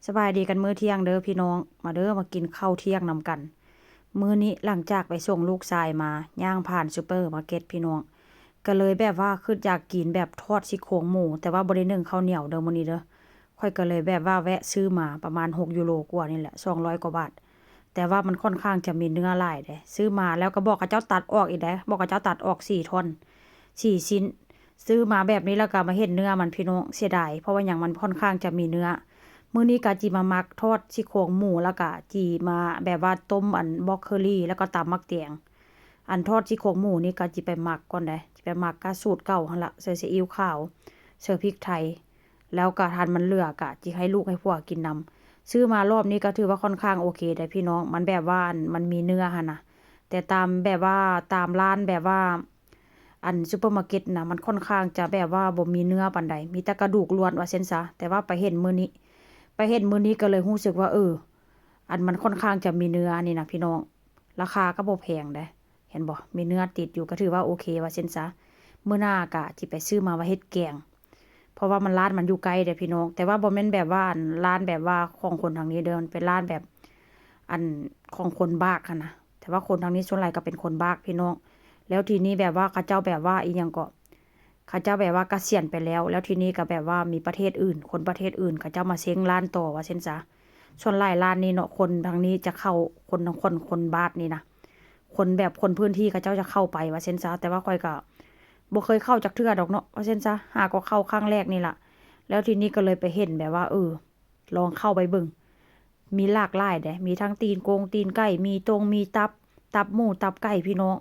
สบายดีกันมื้อเที่ยงเด้อพี่น้องมาเด้อมากินข้าวเที่ยงนำกันมื้อนี้หลังจากไปส่งลูกชายมาย่างผ่านซูเปอร์มาร์เก็ตพี่น้องก็เลยแบบว่าคืออยากกินแบบทอดซี่โครงหมูแต่ว่าบ่ได้นึ่งข้าวเหนียวเด้อมื้อนี้เด้อค่อยก็เลยแบบว่าแวะซื้อมาประมาณ6ยูโรกว่านี่แหละ200กว่าบาทแต่ว่ามันค่อนข้างจะมีเนื้อหลายเด้ซื้อมาแล้วก็บอกกับเจ้าตัดออกอีกเด้บอกกับเจ้าตัดออก4ท่อน4ชิ้นซื้อมาแบบนี้แล้วก็มาเห็นเนื้อมันพี่น้องเสียดายเพราะว่าหยังมันค่อนข้างจะมีเนื้อ มื้อนี้ก็จิมามักทอดซี่โครงหมูแล้วก็จิมาแบบว่าต้มบรอกโคลีแล้วก็ตำมักแตงทอดซี่โครงหมูนี่ก็จิไปหมักก่อนเด้จิไปหมักกะสูตรเก่าหั่นล่ะใส่ซีอิ๊วขาวใส่พริกไทยแล้วก็ทันมันเหลือกะจิให้ลูกให้ผัวกินนำซื้อมารอบนี้ก็ถือว่าค่อนข้างโอเคได้พี่น้องมันแบบว่ามันมีเนื้อหั่นน่ะแต่ตามแบบว่าตามร้านแบบว่าซุปเปอร์มาร์เก็ตน่ะมันค่อนข้างจะแบบว่าบ่มีเนื้อปานใดมีแต่กระดูกล้วนว่าซั่นซะแต่ว่าไปเห็นมื้อนี้ก็เลยรู้สึกว่ามันค่อนข้างจะมีเนื้อนี่นะพี่น้องราคาก็บ่แพงเด้เห็นบ่มีเนื้อติดอยู่ก็ถือว่าโอเคว่าซั่นซะมื้อหน้าก็สิไปซื้อมาไว้เฮ็ดแกงเพราะว่าร้านมันอยู่ไกลเด้อพี่น้องแต่ว่าบ่แม่นแบบว่าร้านแบบว่าของคนทางนี้เด้อมันเป็นร้านแบบอันของคนบ้ากหั้นนะแต่ว่าคนทางนี้ส่วนใหญ่ก็เป็นคนบ้ากพี่น้องแล้วทีนี้แบบว่าเขาเจ้าแบบว่าอีหยังก็เขาเจ้าแบบว่าเกษียณไปแล้วทีนี้ก็แบบว่ามีประเทศอื่นคนประเทศอื่นเขาเจ้ามาเซ้งร้านต่อว่าซั่นซะส่วนหลายร้านนี้เนาะคนทางนี้จะเข้าคนบ้านนี่นะคนแบบคนพื้นที่เขาเจ้าจะเข้าไปว่าซั่นซะแต่ว่าข้อยก็บ่เคยเข้าจักเทื่อดอกเนาะว่าซั่นซะหาก็เข้าครั้งแรกนี่ล่ะแล้วทีนี้ก็เลยไปเห็นแบบว่าลองเข้าไปเบิ่งมีหลากหลายเด้มีทั้งตีนโกงตีนไก่มีตับหมูตับไก่พี่น้อง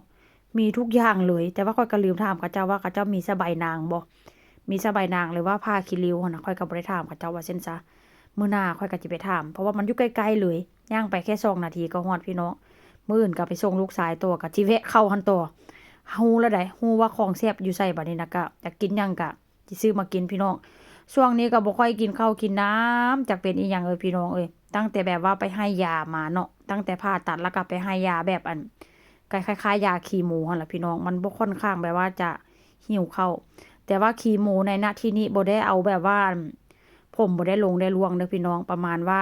มีทุกอย่างเลยแต่ว่าข้อยก็ลืมถามเขาเจ้าว่าเขาเจ้ามีสะใบนางบ่มีสะใบนางหรือว่าผ้าคีริ้วหั่นน่ะข้อยก็บ่ได้ถามเขาเจ้าว่าซั่นซะมื้อหน้าข้อยก็สิไปถามเพราะว่ามันอยู่ใกล้ๆเลยย่างไปแค่2นาทีก็ฮอดพี่น้องมื้ออื่นก็ไปส่งลูกชายต่อก็สิแวะเข้าหั้นต่อฮู้แล้วได้ฮู้ว่าของแซ่บอยู่ไสบัดนี้นะก็อยากกินหยังก็สิซื้อมากินพี่น้องช่วงนี้ก็บ่ค่อยกินข้าวกินน้ำจักเป็นอีหยังพี่น้องตั้งแต่แบบว่าไปให้ยามาเนาะตั้งแต่ผ่าตัดแล้วก็ไปให้ยาแบบคล้ายๆยาคีโมหั่นล่ะพี่น้องมันบ่ค่อนข้างแบบว่าจะหิวข้าวแต่ว่าคีโมในณที่นี้บ่ได้เอาแบบว่าผมบ่ได้ลงได้ร่วงเด้อพี่น้องประมาณว่า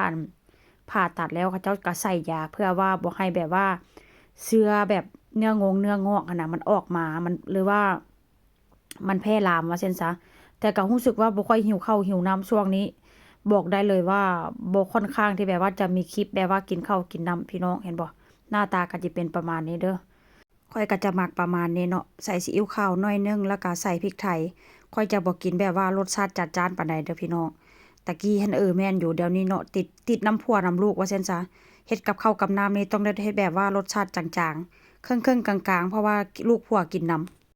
ผ่าตัดแล้วเขาเจ้าก็ใส่ยาเพื่อว่าบ่ให้แบบว่าเชื้อแบบเนื้องอกหั่นน่ะมันออกมามันหรือว่ามันแพร่ลามว่าซั่นซะแต่ก็รู้สึกว่าบ่ค่อยหิวข้าวหิวน้ำช่วงนี้บอกได้เลยว่าบ่ค่อนข้างที่แบบว่าจะมีคลิปแบบว่ากินข้าวกินน้ำพี่น้องเห็นบ่หน้าตาก็สิเป็นประมาณนี้เด้อข้อยก็จะมักประมาณนี้เนาะใส่ซีอิ๊วขาวหน่อยนึงแล้วก็ใส่พริกไทยข้อยจะบ่กินแบบว่ารสชาติจัดจ้านปานใดเด้อพี่น้องตะกี้หั้นแม่นอยู่เดี๋ยวนี้เนาะติดน้ำพัวน้ำลูกว่าซั่นซะเฮ็ดกับข้าวกับน้ำนี่ต้องได้เฮ็ดแบบว่ารสชาติจางๆครึ่งๆกลางๆเพราะว่าลูกพัวกินน้ำ